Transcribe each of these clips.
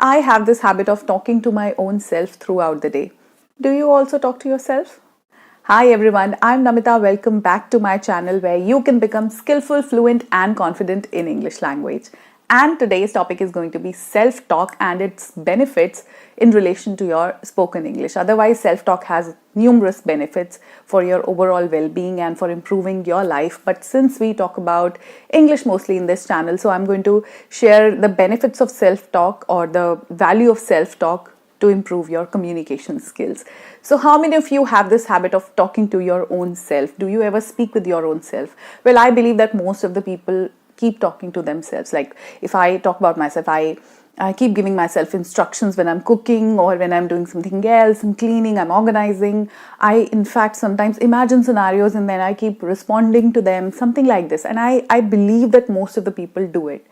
I have this habit of talking to my own self throughout the day. Do you also talk to yourself? Hi everyone, I'm Namita. Welcome back to my channel where you can become skillful, fluent and confident in English language. And today's topic is going to be self-talk and its benefits in relation to your spoken English. Otherwise, self-talk has numerous benefits for your overall well-being and for improving your life. But since we talk about English mostly in this channel, so I'm going to share the benefits of self-talk or the value of self-talk to improve your communication skills. So how many of you have this habit of talking to your own self? Do you ever speak with your own self? Well, I believe that most of the people keep talking to themselves. Like if I talk about myself, I keep giving myself instructions when I'm cooking or when I'm doing something else, I'm cleaning, I'm organizing. I in fact sometimes imagine scenarios and then I keep responding to them, something like this. And I believe that most of the people do it,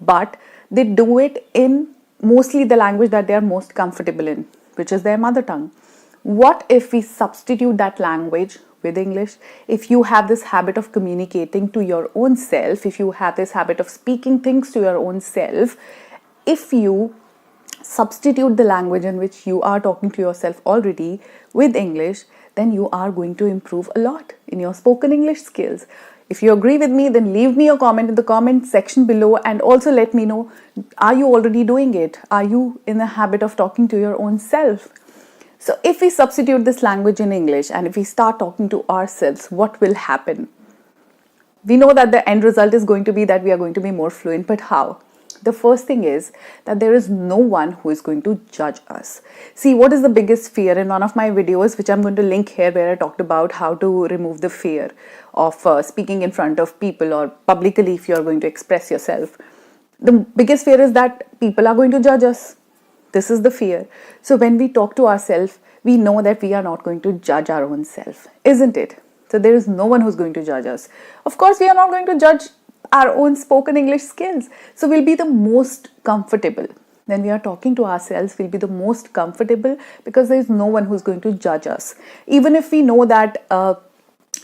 but they do it in mostly the language that they are most comfortable in, which is their mother tongue. What if we substitute that language with English? If you have this habit of communicating to your own self, if you have this habit of speaking things to your own self, if you substitute the language in which you are talking to yourself already with English, then you are going to improve a lot in your spoken English skills. If you agree with me, then leave me a comment in the comment section below and also let me know, are you already doing it? Are you in the habit of talking to your own self? So if we substitute this language in English and if we start talking to ourselves, what will happen? We know that the end result is going to be that we are going to be more fluent, but how? The first thing is that there is no one who is going to judge us. See, what is the biggest fear? In one of my videos, which I'm going to link here, where I talked about how to remove the fear of speaking in front of people or publicly if you're going to express yourself. The biggest fear is that people are going to judge us. This is the fear. So when we talk to ourselves, we know that we are not going to judge our own self, isn't it? So there is no one who's going to judge us. Of course, we are not going to judge our own spoken English skills. So we'll be the most comfortable. When we are talking to ourselves, we'll be the most comfortable because there is no one who's going to judge us. Even if we know that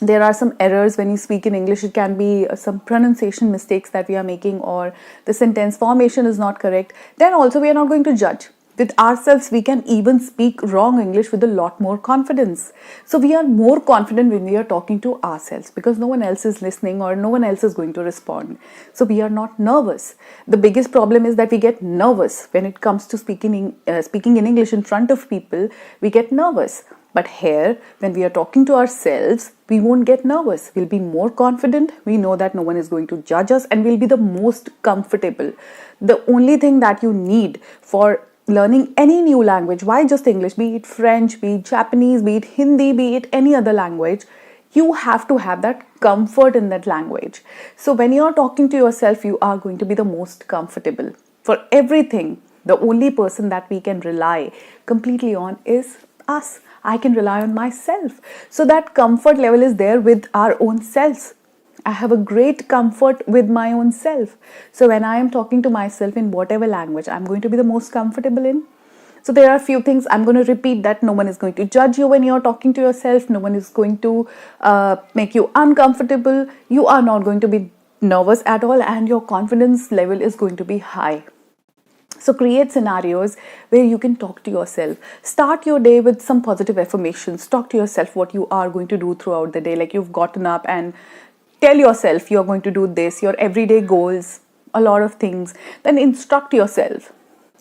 there are some errors when you speak in English, it can be some pronunciation mistakes that we are making or the sentence formation is not correct, then also we are not going to judge. With ourselves, we can even speak wrong English with a lot more confidence. So we are more confident when we are talking to ourselves because no one else is listening or no one else is going to respond. So we are not nervous. The biggest problem is that we get nervous when it comes to speaking in English in front of people. We get nervous. But here, when we are talking to ourselves, we won't get nervous. We'll be more confident. We know that no one is going to judge us and we'll be the most comfortable. The only thing that you need for learning any new language, why just English, be it French, be it Japanese, be it Hindi, be it any other language, you have to have that comfort in that language. So when you're talking to yourself, you are going to be the most comfortable. For everything, the only person that we can rely completely on is us. I can rely on myself. So that comfort level is there with our own selves. I have a great comfort with my own self. So when I am talking to myself in whatever language, I'm going to be the most comfortable in. So there are a few things I'm going to repeat, that no one is going to judge you when you're talking to yourself. No one is going to make you uncomfortable. You are not going to be nervous at all and your confidence level is going to be high. So create scenarios where you can talk to yourself. Start your day with some positive affirmations. Talk to yourself what you are going to do throughout the day. Like you've gotten up and tell yourself you're going to do this, your everyday goals, a lot of things. Then instruct yourself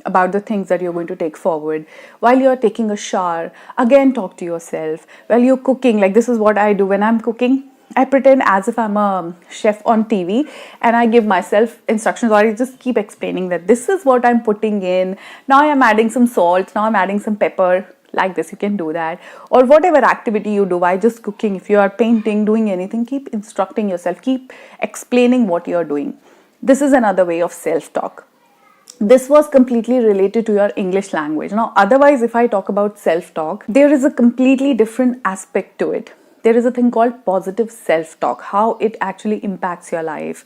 about the things that you're going to take forward. While you're taking a shower, again talk to yourself. While you're cooking, like this is what I do when I'm cooking. I pretend as if I'm a chef on TV and I give myself instructions, or I just keep explaining that this is what I'm putting in. Now I'm adding some salt, now I'm adding some pepper. Like this, you can do that. Or whatever activity you do, why just cooking, if you are painting, doing anything, keep instructing yourself, keep explaining what you're doing. This is another way of self-talk. This was completely related to your English language. Now, otherwise, if I talk about self-talk, there is a completely different aspect to it. There is a thing called positive self-talk, how it actually impacts your life.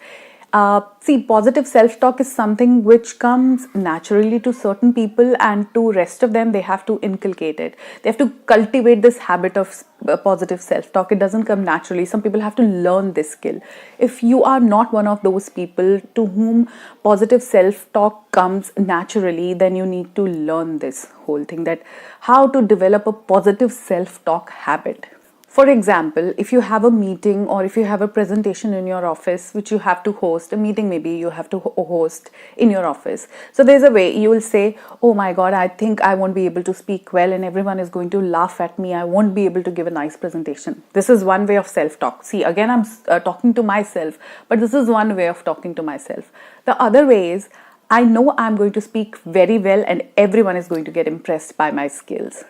See, positive self-talk is something which comes naturally to certain people, and to rest of them, they have to inculcate it. They have to cultivate this habit of positive self-talk. It doesn't come naturally. Some people have to learn this skill. If you are not one of those people to whom positive self-talk comes naturally, then you need to learn this whole thing, that how to develop a positive self-talk habit. For example, if you have a meeting or if you have a presentation in your office which you have to host, a meeting maybe you have to host in your office. So there's a way you will say, oh my God, I think I won't be able to speak well and everyone is going to laugh at me. I won't be able to give a nice presentation. This is one way of self-talk. See, again, I'm talking to myself, but this is one way of talking to myself. The other way is, I know I'm going to speak very well and everyone is going to get impressed by my skills.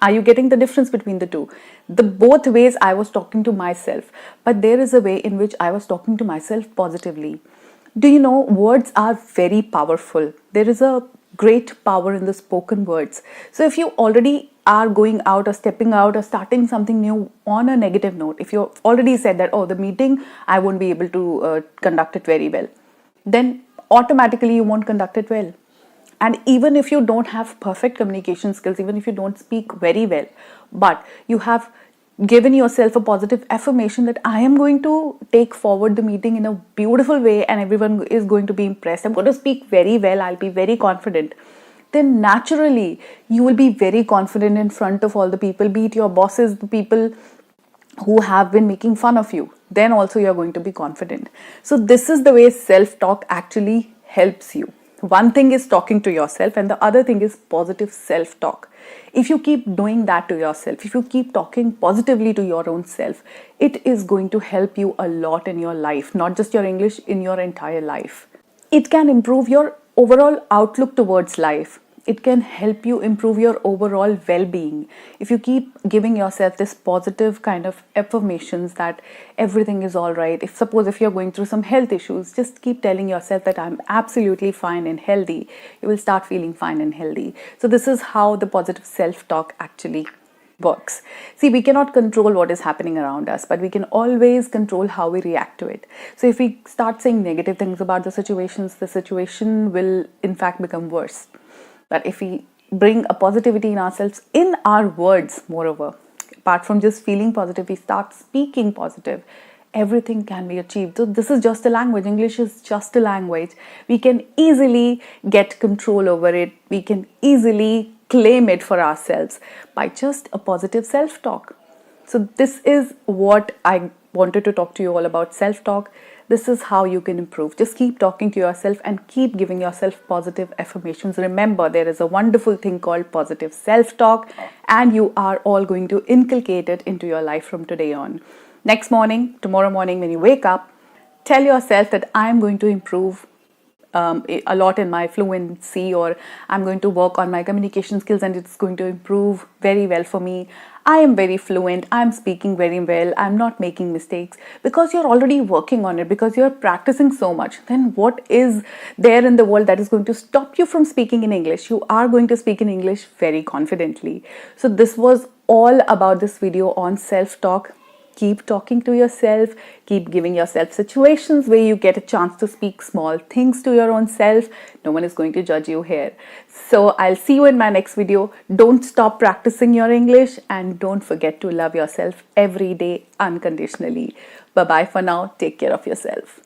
Are you getting the difference between the two? The both ways I was talking to myself, but there is a way in which I was talking to myself positively. Do you know, words are very powerful. There is a great power in the spoken words. So if you already are going out or stepping out or starting something new on a negative note, if you already said that, oh, the meeting, I won't be able to conduct it very well, then automatically you won't conduct it well. And even if you don't have perfect communication skills, even if you don't speak very well, but you have given yourself a positive affirmation that I am going to take forward the meeting in a beautiful way and everyone is going to be impressed. I'm going to speak very well. I'll be very confident. Then naturally, you will be very confident in front of all the people, be it your bosses, the people who have been making fun of you. Then also you're going to be confident. So this is the way self-talk actually helps you. One thing is talking to yourself and the other thing is positive self-talk. If you keep doing that to yourself, if you keep talking positively to your own self, it is going to help you a lot in your life, not just your English, in your entire life. It can improve your overall outlook towards life. It can help you improve your overall well-being. If you keep giving yourself this positive kind of affirmations that everything is all right. If you're going through some health issues, just keep telling yourself that I'm absolutely fine and healthy. You will start feeling fine and healthy. So this is how the positive self-talk actually works. See, we cannot control what is happening around us, but we can always control how we react to it. So if we start saying negative things about the situation will in fact become worse. But if we bring a positivity in ourselves, in our words, moreover, apart from just feeling positive, we start speaking positive, everything can be achieved. So this is just a language. English is just a language. We can easily get control over it. We can easily claim it for ourselves by just a positive self-talk. So this is what I wanted to talk to you all about, self-talk. This is how you can improve. Just keep talking to yourself and keep giving yourself positive affirmations. Remember, there is a wonderful thing called positive self-talk, and you are all going to inculcate it into your life from today on. Tomorrow morning when you wake up, tell yourself that I am going to improve a lot in my fluency, or I'm going to work on my communication skills and it's going to improve very well for me. I am very fluent, I'm speaking very well, I'm not making mistakes. Because you're already working on it, because you're practicing so much, then what is there in the world that is going to stop you from speaking in English? You are going to speak in English very confidently. So this was all about this video on self-talk. Keep talking to yourself, keep giving yourself situations where you get a chance to speak small things to your own self. No one is going to judge you here. So I'll see you in my next video. Don't stop practicing your English and don't forget to love yourself every day unconditionally. Bye-bye for now. Take care of yourself.